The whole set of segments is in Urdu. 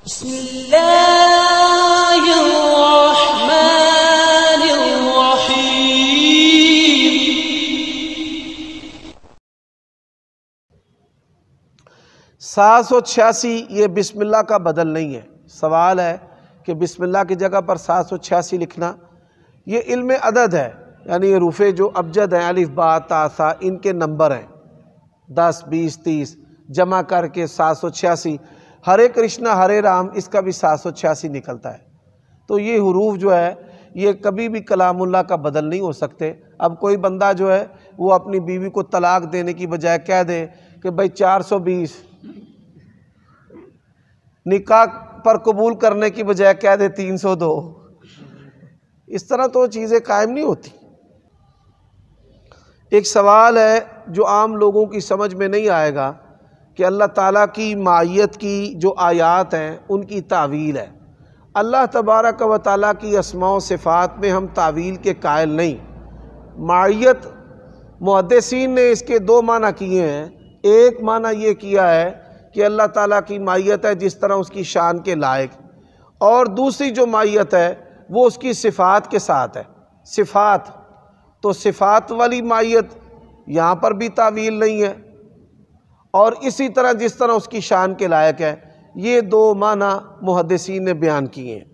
بسم اللہ الرحمن الرحیم۔ 786 یہ بسم اللہ کا بدل نہیں ہے۔ سوال ہے کہ بسم اللہ کی جگہ پر 786 لکھنا، یہ علم عدد ہے، یعنی یہ حروف جو ابجد ہیں الف با تا ثا، ان کے نمبر ہیں 10 20 30 جمع کر کے 786۔ ہرے کرشنا ہرے رام، اس کا بھی 786 نکلتا ہے۔ تو یہ حروف جو ہے یہ کبھی بھی کلام اللہ کا بدل نہیں ہو سکتے۔ اب کوئی بندہ جو ہے وہ اپنی بیوی کو طلاق دینے کی بجائے کہہ دے کہ بھائی 420، نکاح پر قبول کرنے کی بجائے کہہ دے 302، اس طرح تو چیزیں قائم نہیں ہوتی۔ ایک سوال ہے جو عام لوگوں کی سمجھ میں نہیں آئے گا کہ اللہ تعالیٰ کی معیت کی جو آیات ہیں ان کی تعویل ہے۔ اللہ تبارک و تعالیٰ کی اسماء و صفات میں ہم تعویل کے قائل نہیں۔ معیت محدثین نے اس کے دو معنی کیے ہیں۔ ایک معنی یہ کیا ہے کہ اللہ تعالیٰ کی معیت ہے جس طرح اس کی شان کے لائق، اور دوسری جو معیت ہے وہ اس کی صفات کے ساتھ ہے۔ صفات تو صفات والی معیت یہاں پر بھی تعویل نہیں ہے، اور اسی طرح جس طرح اس کی شان کے لائق ہے۔ یہ دو معنی محدثین نے بیان کیے ہیں۔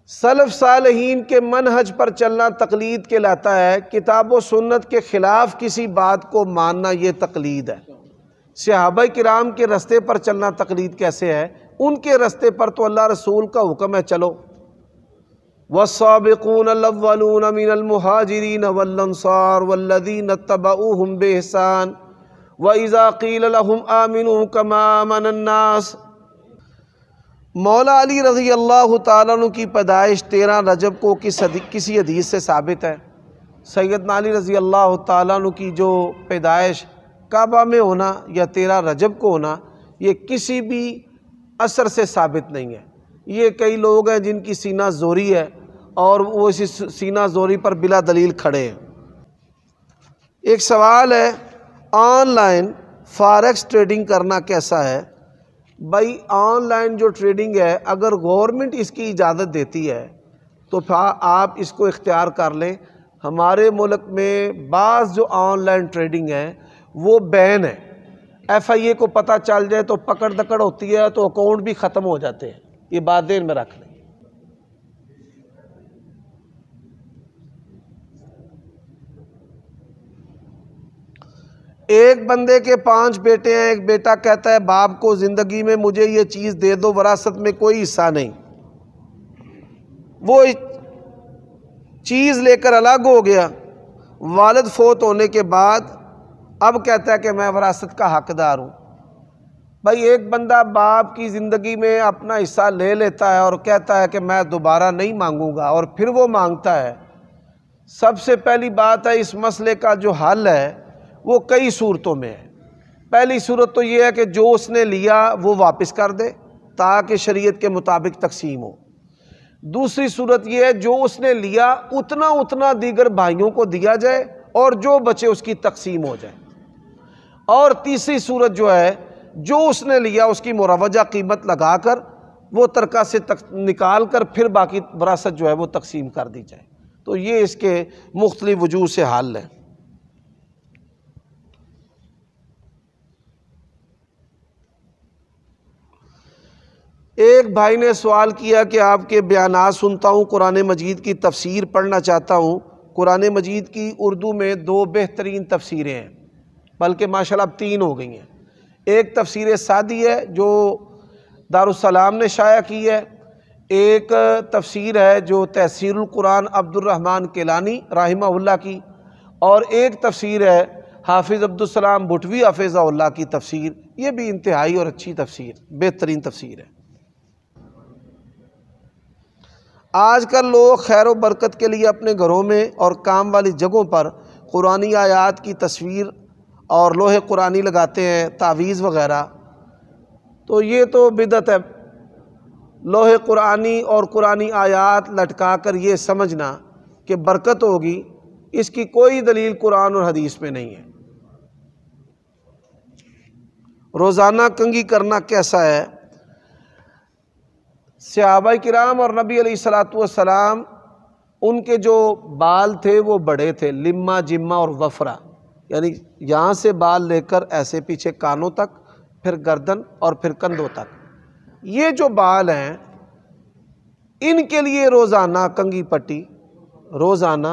سلف صالحین کے منہج پر چلنا تقلید کہلاتا ہے۔ کتاب و سنت کے خلاف کسی بات کو ماننا یہ تقلید ہے۔ صحابہ کرام کے رستے پر چلنا تقلید کیسے ہے؟ ان کے رستے پر تو اللہ رسول کا حکم ہے چلو۔ والسابقون الاولون من المہاجرین والانصار والذین اتبعوہم بإحسان وَإِذَا قِيلَ لَهُمْ آمِنُوا كَمَا آمَنَ النَّاسِ۔ مولا علی رضی اللہ تعالیٰ عنہ کی پیدائش 13 رجب کو کسی حدیث سے ثابت ہے۔ سیدنا علی رضی اللہ تعالیٰ عنہ کی جو پیدائش کعبہ میں ہونا یا 13 رجب کو ہونا، یہ کسی بھی اثر سے ثابت نہیں ہے۔ یہ کئی لوگ ہیں جن کی سینہ زوری ہے اور وہ اسی سینہ زوری پر بلا دلیل کھڑے ہیں۔ ایک سوال ہے، آن لائن فارکس ٹریڈنگ کرنا کیسا ہے؟ بھائی آن لائن جو ٹریڈنگ ہے اگر گورنمنٹ اس کی اجازت دیتی ہے تو آپ اس کو اختیار کر لیں۔ ہمارے ملک میں بعض جو آن لائن ٹریڈنگ ہے وہ بین ہے۔ FIA کو پتہ چل جائے تو پکڑ دکڑ ہوتی ہے تو اکاؤنٹ بھی ختم ہو جاتے ہیں۔ یہ بات ذہن میں رکھ لیں۔ ایک بندے کے 5 بیٹے ہیں، ایک بیٹا کہتا ہے باپ کو زندگی میں مجھے یہ چیز دے دو، وراثت میں کوئی حصہ نہیں۔ وہ چیز لے کر الگ ہو گیا، والد فوت ہونے کے بعد اب کہتا ہے کہ میں وراثت کا حقدار ہوں۔ بھائی ایک بندہ باپ کی زندگی میں اپنا حصہ لے لیتا ہے اور کہتا ہے کہ میں دوبارہ نہیں مانگوں گا، اور پھر وہ مانگتا ہے۔ سب سے پہلی بات ہے اس مسئلے کا جو حل ہے وہ کئی صورتوں میں ہے۔ پہلی صورت تو یہ ہے کہ جو اس نے لیا وہ واپس کر دے تاکہ شریعت کے مطابق تقسیم ہو۔ دوسری صورت یہ ہے جو اس نے لیا اتنا دیگر بھائیوں کو دیا جائے اور جو بچے اس کی تقسیم ہو جائے۔ اور تیسری صورت جو ہے جو اس نے لیا اس کی مروجہ قیمت لگا کر وہ ترکہ سے نکال کر پھر باقی وراثت جو ہے وہ تقسیم کر دی جائے۔ تو یہ اس کے مختلف وجوہ سے حل ہے۔ ایک بھائی نے سوال کیا کہ آپ کے بیانات سنتا ہوں، قرآن مجید کی تفسیر پڑھنا چاہتا ہوں۔ قرآن مجید کی اردو میں 2 بہترین تفسیریں ہیں، بلکہ ماشاءاللہ اب 3 ہو گئی ہیں۔ ایک تفسیر سعدی ہے جو دارالسلام نے شائع کی ہے، ایک تفسیر ہے جو تفسیر القرآن عبد الرحمن کیلانی رحمہ اللہ کی، اور ایک تفسیر ہے حافظ عبدالسلام بھٹوی حفظہ اللہ کی تفسیر۔ یہ بھی انتہائی اور اچھی تفسیر، بہترین تفسیر ہے۔ آج کل لوگ خیر و برکت کے لیے اپنے گھروں میں اور کام والی جگہوں پر قرآنی آیات کی تصویر اور لوح قرآنی لگاتے ہیں، تعویذ وغیرہ، تو یہ تو بدعت ہے۔ لوح قرآنی اور قرآنی آیات لٹکا کر یہ سمجھنا کہ برکت ہوگی، اس کی کوئی دلیل قرآن اور حدیث میں نہیں ہے۔ روزانہ کنگھی کرنا کیسا ہے؟ صحابہ کرام اور نبی علیہ الصلوۃ والسلام ان کے جو بال تھے وہ بڑے تھے، لما جما اور وفرا، یعنی یہاں سے بال لے کر ایسے پیچھے کانوں تک، پھر گردن اور پھر کندھوں تک، یہ جو بال ہیں ان کے لیے روزانہ کنگھی پٹی، روزانہ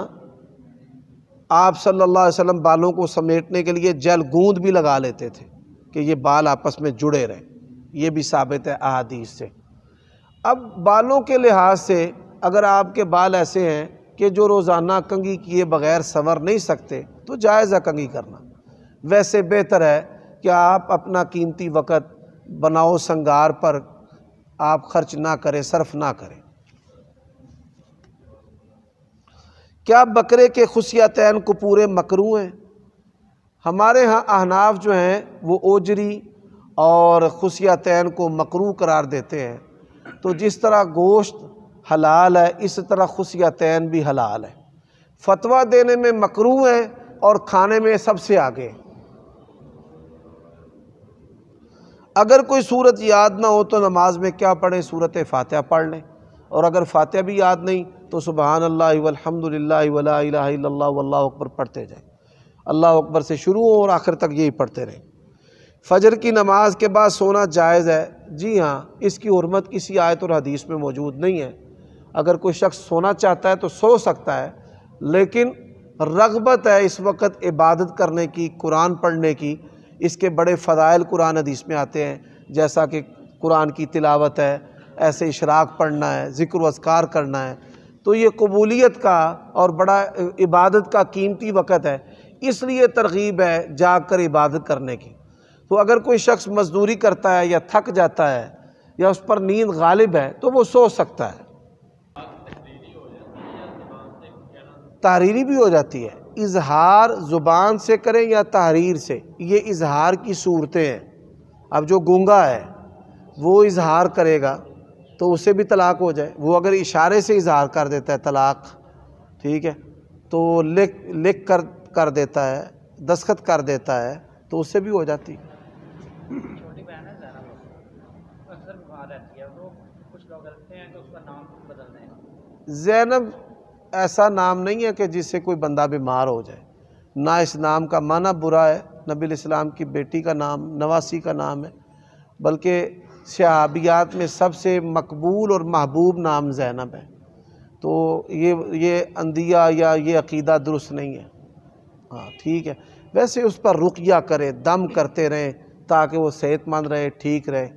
آپ صلی اللہ علیہ وسلم بالوں کو سمیٹنے کے لیے جل گوند بھی لگا لیتے تھے کہ یہ بال آپس میں جڑے رہیں، یہ بھی ثابت ہے احادیث سے۔ اب بالوں کے لحاظ سے اگر آپ کے بال ایسے ہیں کہ جو روزانہ کنگھی کیے بغیر سنور نہیں سکتے تو جائز ہے کنگھی کرنا، ویسے بہتر ہے کہ آپ اپنا قیمتی وقت بناؤ سنگار پر آپ خرچ نہ کریں، صرف نہ کریں۔ کیا بکرے کے خصیتین کو پورے مکروہ ہیں؟ ہمارے ہاں احناف جو ہیں وہ اوجری اور خصیتین کو مکروہ قرار دیتے ہیں، تو جس طرح گوشت حلال ہے اس طرح خصیتین بھی حلال ہے، فتویٰ دینے میں مکروہ ہیں اور کھانے میں سب سے آگے ہیں۔ اگر کوئی صورت یاد نہ ہو تو نماز میں کیا پڑھیں؟ سورۃ فاتحہ پڑھ لیں، اور اگر فاتحہ بھی یاد نہیں تو سبحان اللہ والحمد للہ ولا الہ الا اللہ واللہ اکبر پڑھتے جائیں، اللہ اکبر سے شروع ہو اور آخر تک یہی پڑھتے رہیں۔ فجر کی نماز کے بعد سونا جائز ہے؟ جی ہاں، اس کی حرمت کسی آیت اور حدیث میں موجود نہیں ہے، اگر کوئی شخص سونا چاہتا ہے تو سو سکتا ہے، لیکن رغبت ہے اس وقت عبادت کرنے کی، قرآن پڑھنے کی، اس کے بڑے فضائل قرآن حدیث میں آتے ہیں، جیسا کہ قرآن کی تلاوت ہے، ایسے اشراق پڑھنا ہے، ذکر و اذکار کرنا ہے، تو یہ قبولیت کا اور بڑا عبادت کا قیمتی وقت ہے، اس لیے ترغیب ہے جاگ کر عبادت کرنے کی۔ تو اگر کوئی شخص مزدوری کرتا ہے یا تھک جاتا ہے یا اس پر نیند غالب ہے تو وہ سو سکتا ہے۔ تحریری بھی ہو جاتی ہے، اظہار زبان سے کریں یا تحریر سے، یہ اظہار کی صورتیں ہیں۔ اب جو گونگا ہے وہ اظہار کرے گا تو اسے بھی طلاق ہو جائے، وہ اگر اشارے سے اظہار کر دیتا ہے طلاق، ٹھیک ہے، تو لکھ کر دیتا ہے، دستخط کر دیتا ہے تو اس سے بھی ہو جاتی۔ چھوٹی بہن ہے زینب، اکثر بیمار رہتی ہے، تو کچھ لوگ رکھتے ہیں کہ اس کا نام بدل دیں۔ زینب ایسا نام نہیں ہے کہ جس سے کوئی بندہ بیمار ہو جائے، نہ اس نام کا معنی برا ہے، نبی علیہ السلام کی بیٹی کا نام، نواسی کا نام ہے، بلکہ صحابیات میں سب سے مقبول اور محبوب نام زینب ہے، تو یہ اندیہ یا یہ عقیدہ درست نہیں ہے۔ ہاں ٹھیک ہے، ویسے اس پر رقیہ کرے، دم کرتے رہیں تاکہ وہ صحت مند رہے، ٹھیک رہے۔